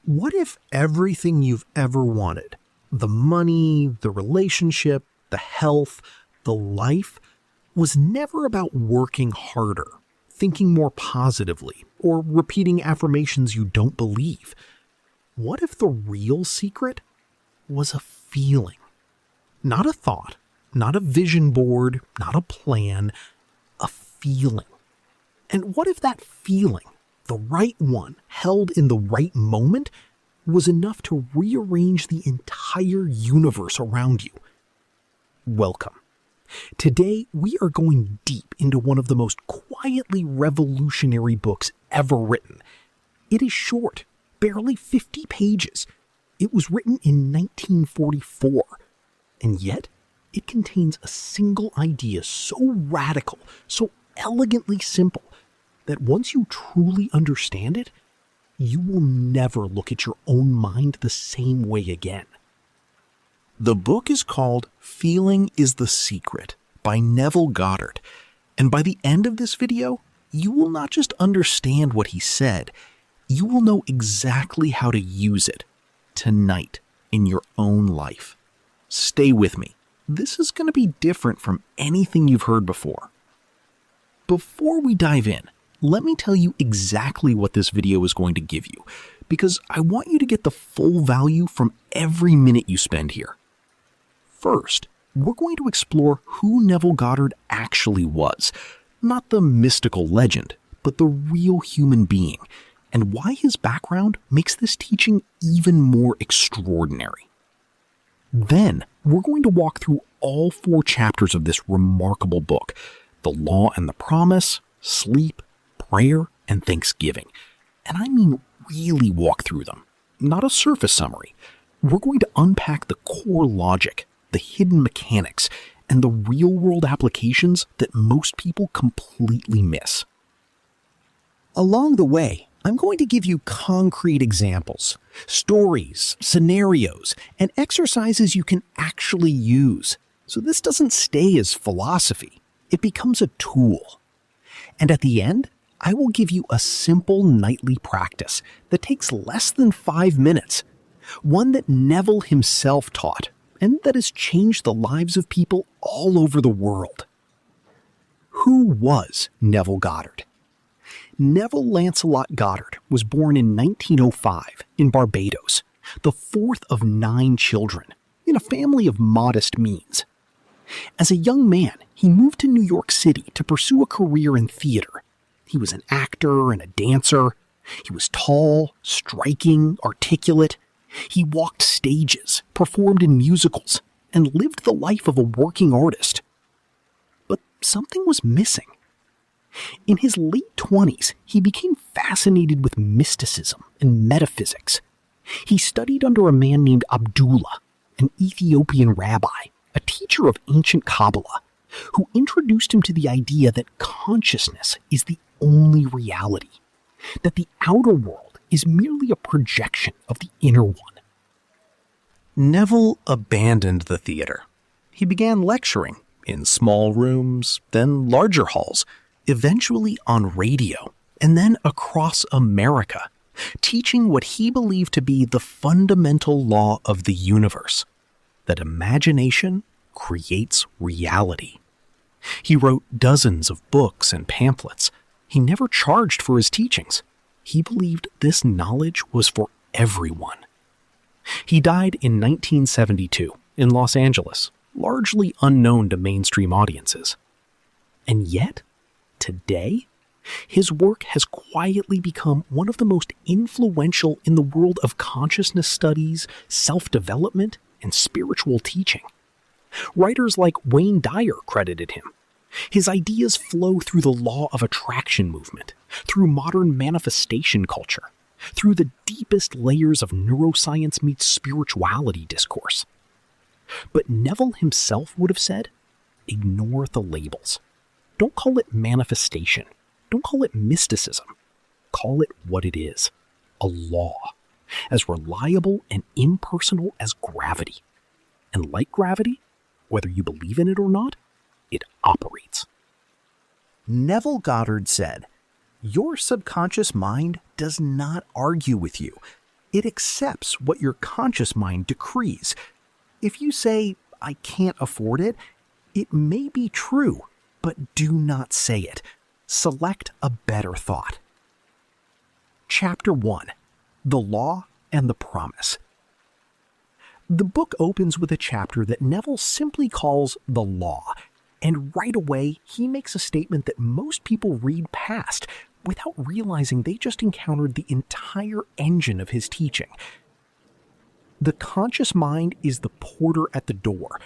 What if everything you've ever wanted, the money, the relationship, the health, the life, was never about working harder, thinking more positively, or repeating affirmations you don't believe? What if the real secret was a feeling? Not a thought, not a vision board, not a plan, a feeling. And what if that feeling, the right one, held in the right moment, was enough to rearrange the entire universe around you? Welcome. Today, we are going deep into one of the most quietly revolutionary books ever written. It is short, barely 50 pages. It was written in 1944, and yet it contains a single idea so radical, so elegantly simple, that once you truly understand it, you will never look at your own mind the same way again. The book is called Feeling is the Secret by Neville Goddard, and by the end of this video, you will not just understand what he said, you will know exactly how to use it tonight in your own life. Stay with me. This is going to be different from anything you've heard before. Before we dive in, let me tell you exactly what this video is going to give you, because I want you to get the full value from every minute you spend here. First, we're going to explore who Neville Goddard actually was, not the mystical legend, but the real human being, and why his background makes this teaching even more extraordinary. Then, we're going to walk through all 4 chapters of this remarkable book: the Law and the Promise, Sleep, Prayer, and Thanksgiving. And I mean really walk through them, not a surface summary. We're going to unpack the core logic, the hidden mechanics, and the real-world applications that most people completely miss. Along the way, I'm going to give you concrete examples, stories, scenarios, and exercises you can actually use. So this doesn't stay as philosophy. It becomes a tool. And at the end, I will give you a simple nightly practice that takes less than 5 minutes, one that Neville himself taught, and that has changed the lives of people all over the world. Who was Neville Goddard? Neville Lancelot Goddard was born in 1905 in Barbados, the 4th of 9 children, in a family of modest means. As a young man, he moved to New York City to pursue a career in theater. He was an actor and a dancer. He was tall, striking, articulate. He walked stages, performed in musicals, and lived the life of a working artist. But something was missing. In his late 20s, he became fascinated with mysticism and metaphysics. He studied under a man named Abdullah, an Ethiopian rabbi, a teacher of ancient Kabbalah, who introduced him to the idea that consciousness is the only reality, that the outer world is merely a projection of the inner one. Neville abandoned the theater. He began lecturing in small rooms, then larger halls, eventually on radio, and then across America, teaching what he believed to be the fundamental law of the universe, that imagination creates reality. He wrote dozens of books and pamphlets. He never charged for his teachings. He believed this knowledge was for everyone. He died in 1972 in Los Angeles, largely unknown to mainstream audiences. And yet, today, his work has quietly become one of the most influential in the world of consciousness studies, self-development, and spiritual teaching. Writers like Wayne Dyer credited him. His ideas flow through the law of attraction movement, through modern manifestation culture, through the deepest layers of neuroscience meets spirituality discourse. But Neville himself would have said, ignore the labels. Don't call it manifestation. Don't call it mysticism. Call it what it is, a law, as reliable and impersonal as gravity. And like gravity, whether you believe in it or not, it operates. Neville Goddard said, "Your subconscious mind does not argue with you. It accepts what your conscious mind decrees. If you say, "I can't afford it," it may be true, but do not say it. Select a better thought. Chapter 1: The Law and the Promise. The book opens with a chapter that Neville simply calls the law, and right away he makes a statement that most people read past without realizing they just encountered the entire engine of his teaching. The conscious mind is the porter at the door.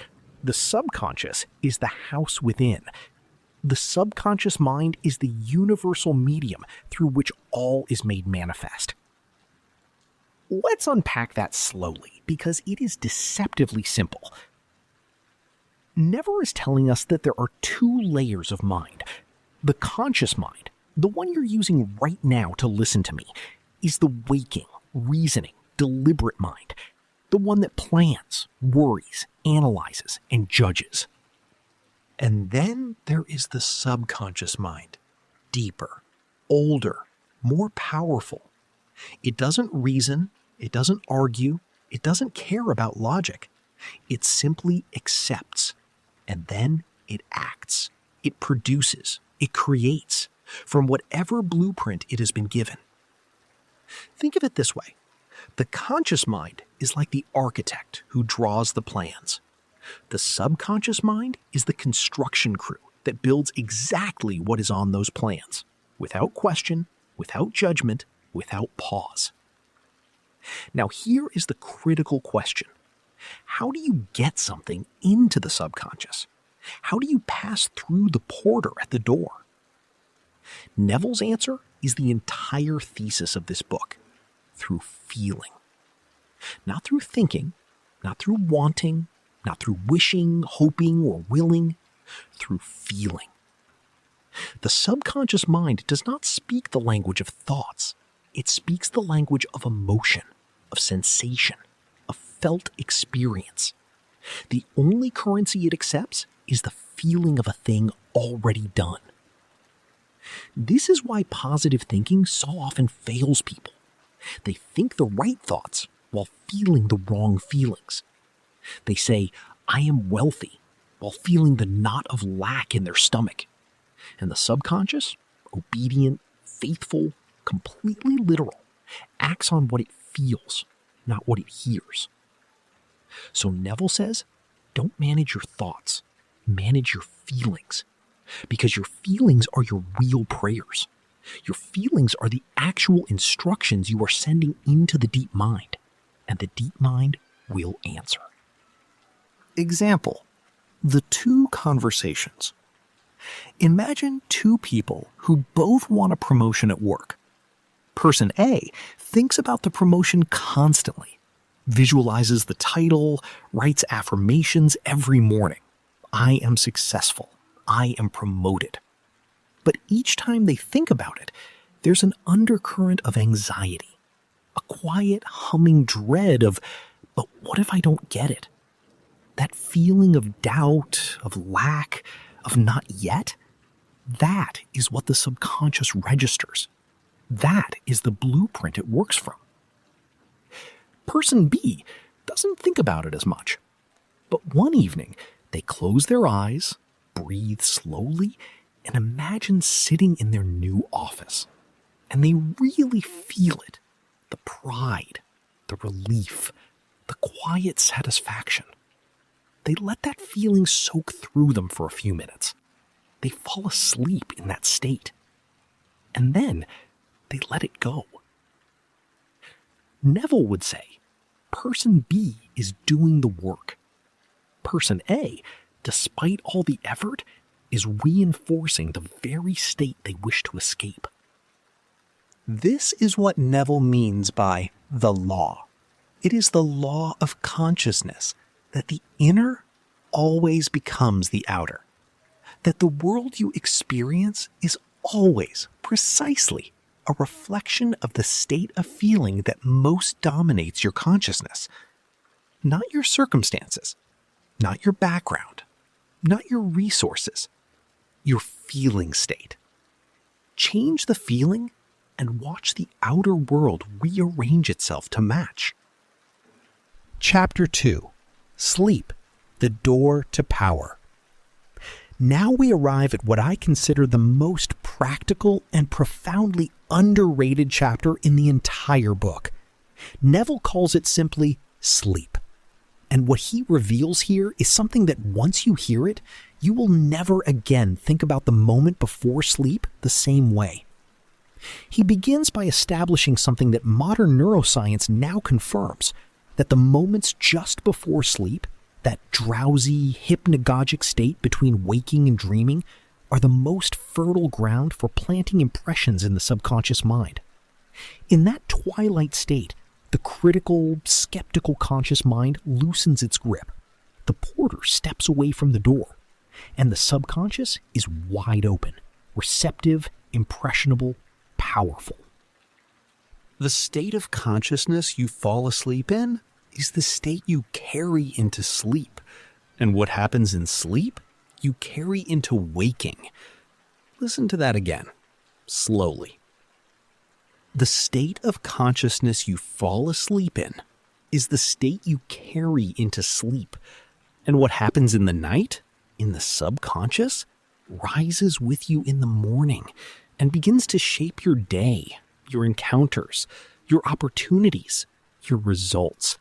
The subconscious is the house within. The subconscious mind is the universal medium through which all is made manifest. Let's unpack that slowly, because it is deceptively simple. Neville is telling us that there are two layers of mind. The conscious mind, the one you're using right now to listen to me, is the waking, reasoning, deliberate mind, the one that plans, worries, analyzes, and judges. And then there is the subconscious mind, deeper, older, more powerful. It doesn't reason, it doesn't argue, it doesn't care about logic. It simply accepts, and then it acts. It produces, it creates, from whatever blueprint it has been given. Think of it this way. The conscious mind is like the architect who draws the plans. The subconscious mind is the construction crew that builds exactly what is on those plans, without question, without judgment, without pause. Now here is the critical question. How do you get something into the subconscious? How do you pass through the porter at the door? Neville's answer is the entire thesis of this book: through feeling. Not through thinking, not through wanting, not through wishing, hoping, or willing, through feeling. The subconscious mind does not speak the language of thoughts. It speaks the language of emotion, of sensation, of felt experience. The only currency it accepts is the feeling of a thing already done. This is why positive thinking so often fails people. They think the right thoughts while feeling the wrong feelings. They say, "I am wealthy," while feeling the knot of lack in their stomach. And the subconscious, obedient, faithful, completely literal, acts on what it feels, not what it hears. So Neville says, don't manage your thoughts, manage your feelings. Because your feelings are your real prayers. Your feelings are the actual instructions you are sending into the deep mind, and the deep mind will answer. Example: the two conversations. Imagine two people who both want a promotion at work. Person A thinks about the promotion constantly, visualizes the title, writes affirmations every morning. I am successful. I am promoted. But each time they think about it, there's an undercurrent of anxiety, a quiet humming dread of, but what if I don't get it? That feeling of doubt, of lack, of not yet, that is what the subconscious registers. That is the blueprint it works from. Person B doesn't think about it as much. But one evening, they close their eyes, breathe slowly, and imagine sitting in their new office. And they really feel it. The pride, the relief, the quiet satisfaction. They let that feeling soak through them for a few minutes. They fall asleep in that state. And then they let it go. Neville would say, person B is doing the work. Person A, despite all the effort, is reinforcing the very state they wish to escape. This is what Neville means by the law. It is the law of consciousness, that the inner always becomes the outer. That the world you experience is always, precisely, a reflection of the state of feeling that most dominates your consciousness. Not your circumstances, not your background, not your resources, your feeling state. Change the feeling, and watch the outer world rearrange itself to match. Chapter 2. Sleep, the door to power. Now we arrive at what I consider the most practical and profoundly underrated chapter in the entire book. Neville calls it simply sleep. And what he reveals here is something that once you hear it, you will never again think about the moment before sleep the same way. He begins by establishing something that modern neuroscience now confirms, that the moments just before sleep, that drowsy, hypnagogic state between waking and dreaming, are the most fertile ground for planting impressions in the subconscious mind. In that twilight state, the critical, skeptical conscious mind loosens its grip. The porter steps away from the door, and the subconscious is wide open, receptive, impressionable, powerful. The state of consciousness you fall asleep in is the state you carry into sleep. And what happens in sleep, you carry into waking. Listen to that again, slowly. The state of consciousness you fall asleep in is the state you carry into sleep. And what happens in the night, in the subconscious, rises with you in the morning and begins to shape your day, your encounters, your opportunities, your results.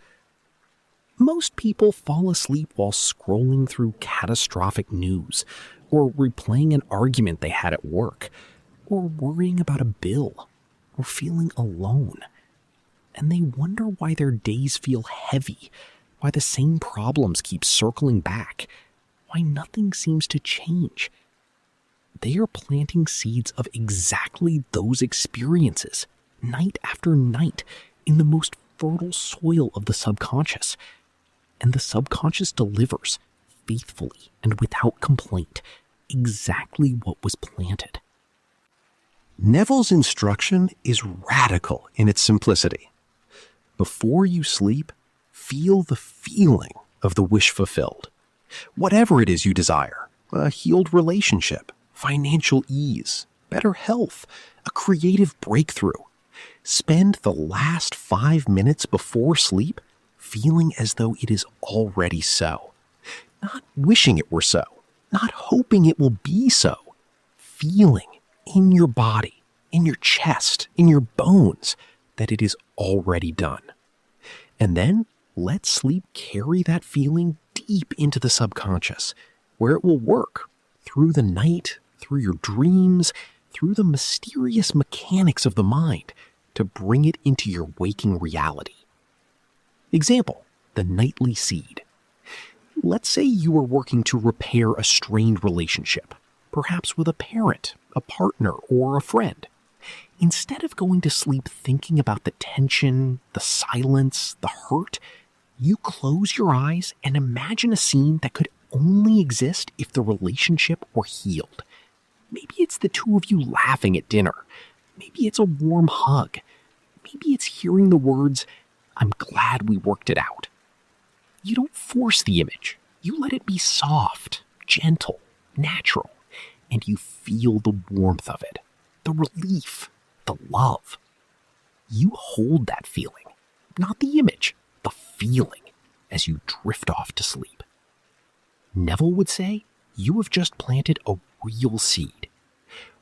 Most people fall asleep while scrolling through catastrophic news, or replaying an argument they had at work, or worrying about a bill, or feeling alone. And they wonder why their days feel heavy, why the same problems keep circling back, why nothing seems to change. They are planting seeds of exactly those experiences, night after night, in the most fertile soil of the subconscious. And the subconscious delivers, faithfully and without complaint, exactly what was planted. Neville's instruction is radical in its simplicity. Before you sleep, feel the feeling of the wish fulfilled. Whatever it is you desire, a healed relationship, financial ease, better health, a creative breakthrough. Spend the last 5 minutes before sleep feeling as though it is already so. Not wishing it were so, not hoping it will be so. Feeling in your body, in your chest, in your bones, that it is already done. And then let sleep carry that feeling deep into the subconscious, where it will work through the night, through your dreams, through the mysterious mechanics of the mind to bring it into your waking reality. Example, the nightly seed. Let's say you are working to repair a strained relationship, perhaps with a parent, a partner, or a friend. Instead of going to sleep thinking about the tension, the silence, the hurt, you close your eyes and imagine a scene that could only exist if the relationship were healed. Maybe it's the two of you laughing at dinner. Maybe it's a warm hug. Maybe it's hearing the words, "I'm glad we worked it out." You don't force the image. You let it be soft, gentle, natural, and you feel the warmth of it, the relief, the love. You hold that feeling, not the image, the feeling, as you drift off to sleep. Neville would say, you have just planted a real seed.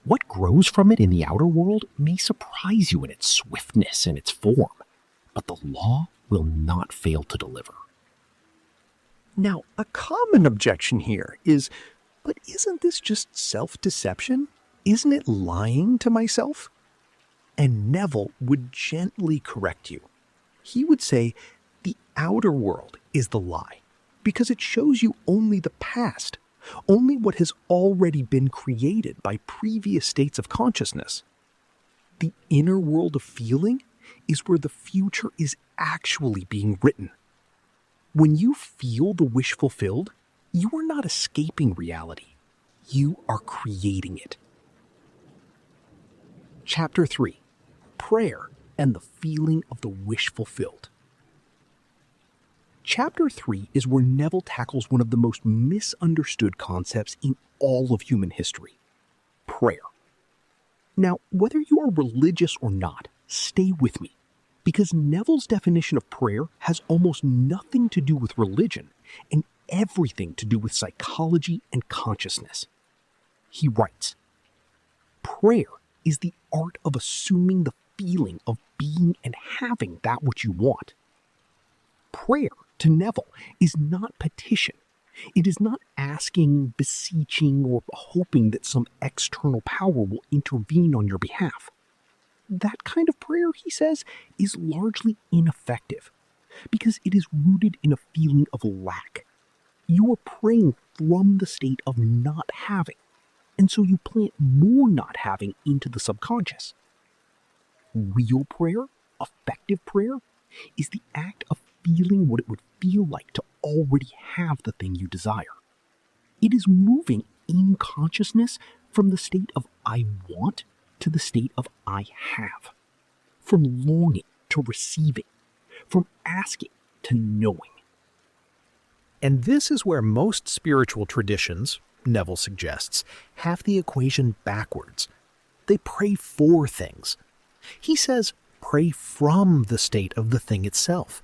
What grows from it in the outer world may surprise you in its swiftness and its form, but the law will not fail to deliver. Now, a common objection here is, but isn't this just self-deception? Isn't it lying to myself? And Neville would gently correct you. He would say, the outer world is the lie, because it shows you only the past, only what has already been created by previous states of consciousness. The inner world of feeling is where the future is actually being written. When you feel the wish fulfilled, you are not escaping reality. You are creating it. Chapter 3. Prayer and the feeling of the wish fulfilled. Chapter 3 is where Neville tackles one of the most misunderstood concepts in all of human history: prayer. Now, whether you are religious or not, stay with me, because Neville's definition of prayer has almost nothing to do with religion and everything to do with psychology and consciousness. He writes, "Prayer is the art of assuming the feeling of being and having that which you want." Prayer, to Neville, is not petition. It is not asking, beseeching, or hoping that some external power will intervene on your behalf. That kind of prayer, he says, is largely ineffective because it is rooted in a feeling of lack. You are praying from the state of not having, and so you plant more not having into the subconscious. Real prayer, effective prayer, is the act of feeling what it would feel like to already have the thing you desire. It is moving in consciousness from the state of I want to the state of I have, from longing to receiving, from asking to knowing. And this is where most spiritual traditions, Neville suggests, have the equation backwards. They pray for things. He says, pray from the state of the thing itself.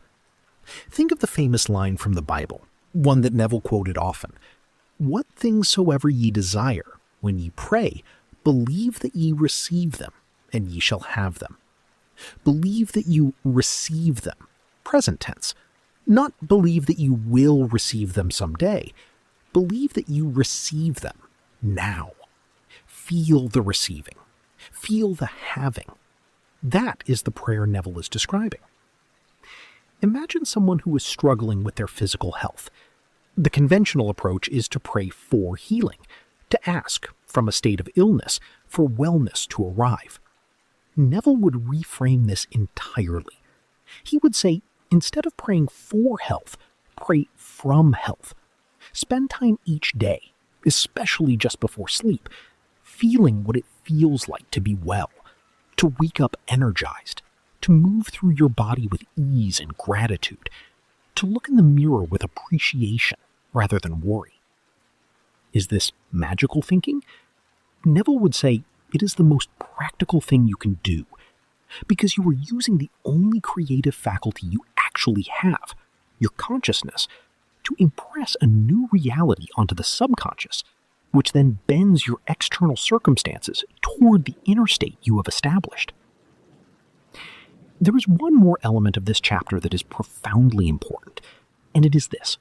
Think of the famous line from the Bible, one that Neville quoted often. "What things soever ye desire, when ye pray, believe that ye receive them, and ye shall have them." Believe that you receive them, present tense. Not believe that you will receive them someday. Believe that you receive them now. Feel the receiving. Feel the having. That is the prayer Neville is describing. Imagine someone who is struggling with their physical health. The conventional approach is to pray for healing, to ask, from a state of illness, for wellness to arrive. Neville would reframe this entirely. He would say, instead of praying for health, pray from health. Spend time each day, especially just before sleep, feeling what it feels like to be well, to wake up energized, to move through your body with ease and gratitude, to look in the mirror with appreciation rather than worry. Is this magical thinking? Neville would say it is the most practical thing you can do, because you are using the only creative faculty you actually have, your consciousness, to impress a new reality onto the subconscious, which then bends your external circumstances toward the inner state you have established. There is one more element of this chapter that is profoundly important, and it is this.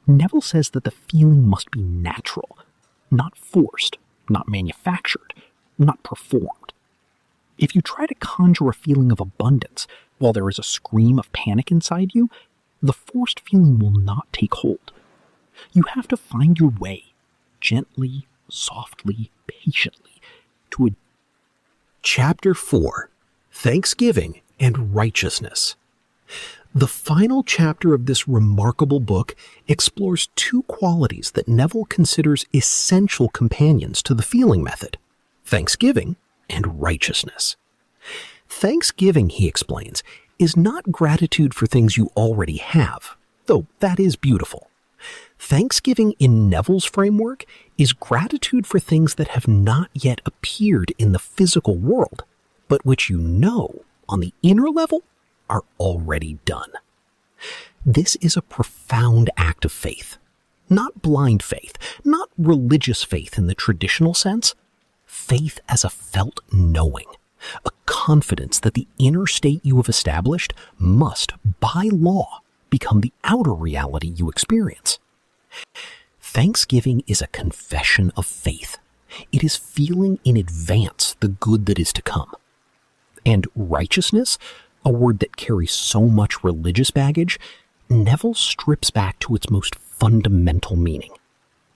Neville says that the feeling must be natural, not forced, not manufactured, not performed. If you try to conjure a feeling of abundance while there is a scream of panic inside you, the forced feeling will not take hold. You have to find your way, gently, softly, patiently, to a... Chapter 4, Thanksgiving and Righteousness. The final chapter of this remarkable book explores two qualities that Neville considers essential companions to the feeling method: thanksgiving and righteousness. Thanksgiving, he explains, is not gratitude for things you already have, though that is beautiful. Thanksgiving in Neville's framework is gratitude for things that have not yet appeared in the physical world, but which you know, on the inner level, are already done. This is a profound act of faith. Not blind faith, not religious faith in the traditional sense. Faith as a felt knowing, a confidence that the inner state you have established must, by law, become the outer reality you experience. Thanksgiving is a confession of faith. It is feeling in advance the good that is to come. And righteousness, a word that carries so much religious baggage, Neville strips back to its most fundamental meaning.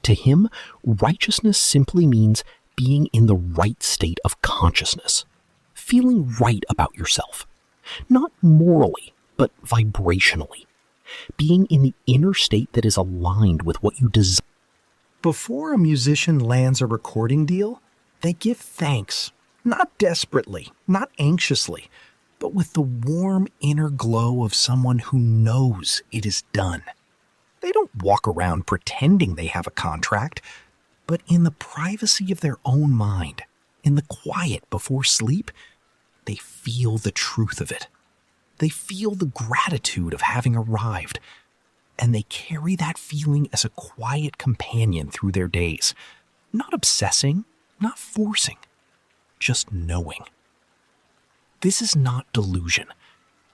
To him, righteousness simply means being in the right state of consciousness, feeling right about yourself, not morally, but vibrationally, being in the inner state that is aligned with what you desire. Before a musician lands a recording deal, they give thanks, not desperately, not anxiously, but with the warm inner glow of someone who knows it is done. They don't walk around pretending they have a contract, but in the privacy of their own mind, In the quiet before sleep, they feel the truth of it. They feel the gratitude of having arrived, and they carry that feeling as a quiet companion through their days, not obsessing, not forcing, just knowing. This is not delusion.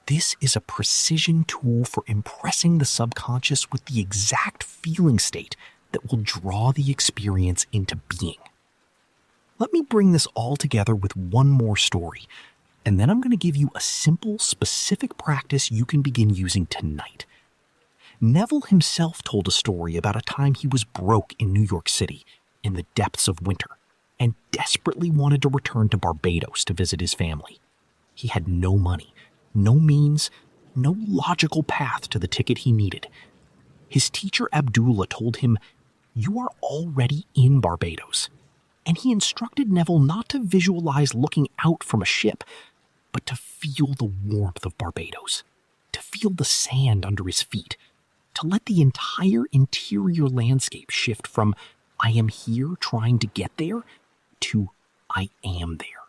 This is a precision tool for impressing the subconscious with the exact feeling state that will draw the experience into being. Let me bring this all together with one more story, and then I'm going to give you a simple, specific practice you can begin using tonight. Neville himself told a story about a time he was broke in New York City in the depths of winter and desperately wanted to return to Barbados to visit his family. He had no money, no means, no logical path to the ticket he needed. His teacher Abdullah told him, "You are already in Barbados." And he instructed Neville not to visualize looking out from a ship, but to feel the warmth of Barbados, to feel the sand under his feet, to let the entire interior landscape shift from "I am here trying to get there" to "I am there."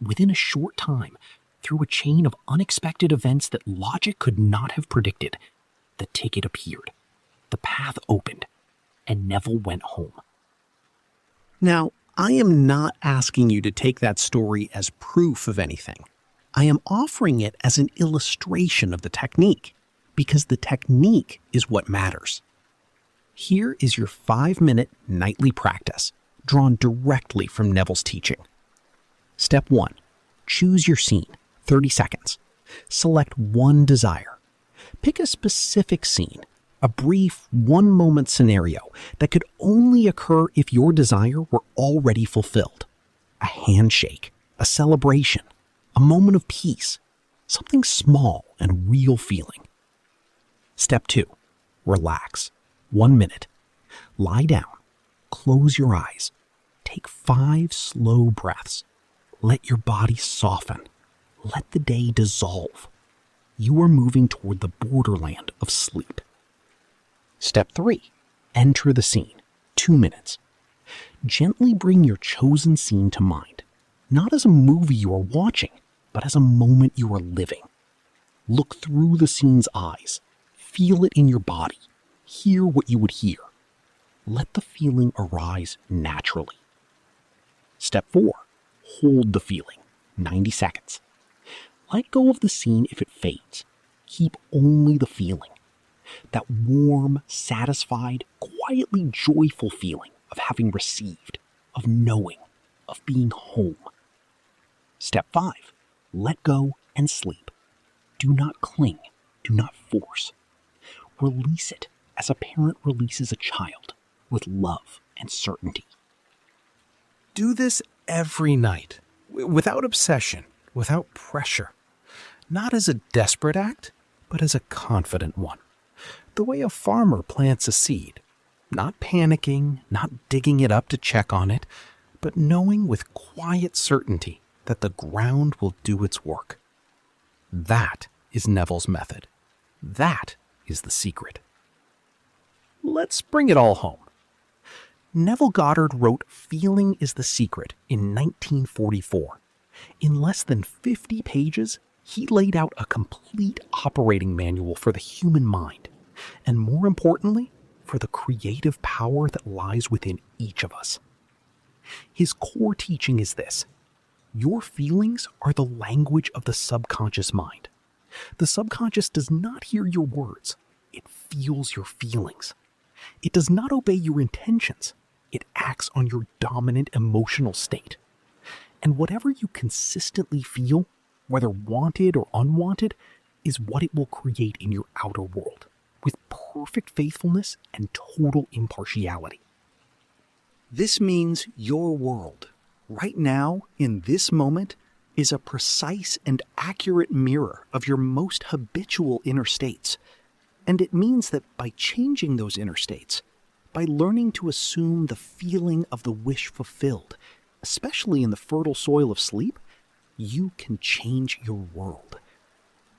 Within a short time, through a chain of unexpected events that logic could not have predicted, the ticket appeared, the path opened, and Neville went home. Now, I am not asking you to take that story as proof of anything. I am offering it as an illustration of the technique, because the technique is what matters. Here is your 5-minute nightly practice, drawn directly from Neville's teaching. Step 1. Choose your scene, 30 seconds. Select one desire. Pick a specific scene, a brief, one-moment scenario that could only occur if your desire were already fulfilled. A handshake, a celebration, a moment of peace, something small and real feeling. Step 2. Relax. 1 minute. Lie down. Close your eyes. Take 5 slow breaths. Let your body soften. Let the day dissolve. You are moving toward the borderland of sleep. Step 3. Enter the scene. 2 minutes. Gently bring your chosen scene to mind, not as a movie you are watching, but as a moment you are living. Look through the scene's eyes. Feel it in your body. Hear what you would hear. Let the feeling arise naturally. Step 4. Hold the feeling. 90 seconds. Let go of the scene if it fades. Keep only the feeling. That warm, satisfied, quietly joyful feeling of having received, of knowing, of being home. Step 5. Let go and sleep. Do not cling. Do not force. Release it as a parent releases a child, with love and certainty. Do this every night, without obsession, without pressure. Not as a desperate act, but as a confident one. The way a farmer plants a seed, not panicking, not digging it up to check on it, but knowing with quiet certainty that the ground will do its work. That is Neville's method. That is the secret. Let's bring it all home. Neville Goddard wrote Feeling is the Secret in 1944. In less than 50 pages, he laid out a complete operating manual for the human mind, and more importantly, for the creative power that lies within each of us. His core teaching is this: your feelings are the language of the subconscious mind. The subconscious does not hear your words, it feels your feelings. It does not obey your intentions, it acts on your dominant emotional state. And whatever you consistently feel, whether wanted or unwanted, is what it will create in your outer world, with perfect faithfulness and total impartiality. This means your world, right now, in this moment, is a precise and accurate mirror of your most habitual inner states. And it means that by changing those inner states, by learning to assume the feeling of the wish fulfilled, especially in the fertile soil of sleep, you can change your world.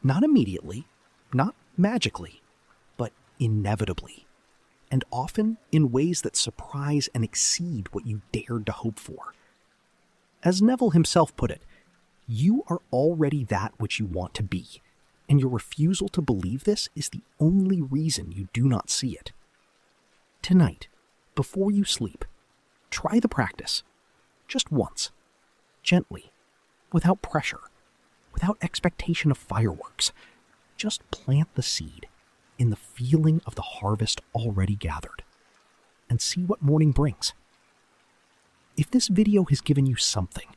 Not immediately, not magically, but inevitably, and often in ways that surprise and exceed what you dared to hope for. As Neville himself put it, you are already that which you want to be, and your refusal to believe this is the only reason you do not see it. Tonight, before you sleep, try the practice. Just once. Gently. Without pressure. Without expectation of fireworks. Just plant the seed in the feeling of the harvest already gathered. And see what morning brings. If this video has given you something,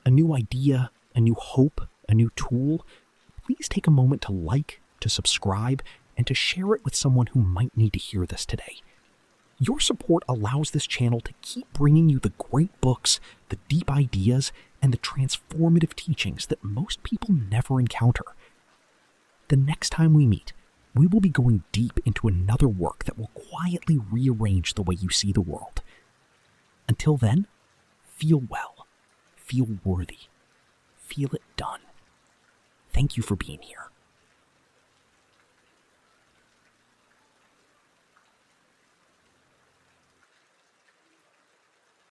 a new idea, a new hope, a new tool, please take a moment to like, to subscribe, and to share it with someone who might need to hear this today. Your support allows this channel to keep bringing you the great books, the deep ideas, and the transformative teachings that most people never encounter. The next time we meet, we will be going deep into another work that will quietly rearrange the way you see the world. Until then, feel well, feel worthy, feel it done. Thank you for being here.